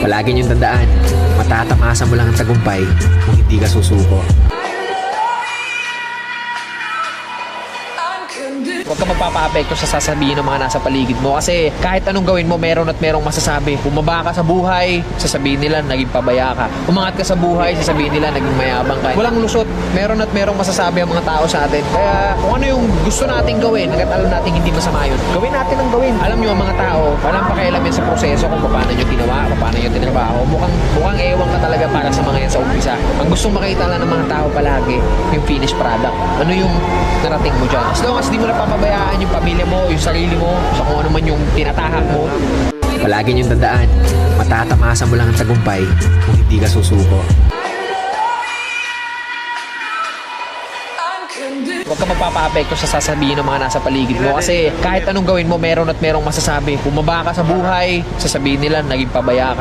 Palagi niyong tandaan, matatamasan mo lang ang tagumpay kung hindi ka susuko. Huwag ka magpapa-apekto sa sasabihin ng mga nasa paligid mo kasi kahit anong gawin mo, meron at merong masasabi. Bumaba ka sa buhay, sasabihin nila naging pabaya ka. Umangat ka sa buhay, sasabihin nila naging mayabang ka. Walang lusot, meron at merong masasabi ang mga tao sa atin. Kaya kung ano yung gusto nating gawin, hanggat alam nating hindi masama yun, gawin natin ang gawin. Alam nyo, ang mga tao, walang pakialam yan sa proseso kung paano nyo ginawa, paano nyo tinrabaho. Mukhang ewan ka talaga para sa mga yan sa umpisa. Ang gustong makita lang ng mga tao palagi, yung finished product. Ano yung narating mo dyan. As long as di mo napapabayaan yung pamilya mo, yung sarili mo, sa kung ano man yung tinatahak mo. Palagi niyong tandaan, matatamasan mo lang ang tagumpay kung hindi ka susuko. Huwag ka magpapa-apekto sa sasabihin ng mga nasa paligid mo kasi kahit anong gawin mo, meron at merong masasabi. Bumaba ka sa buhay, sasabihin nila naging pabaya ka.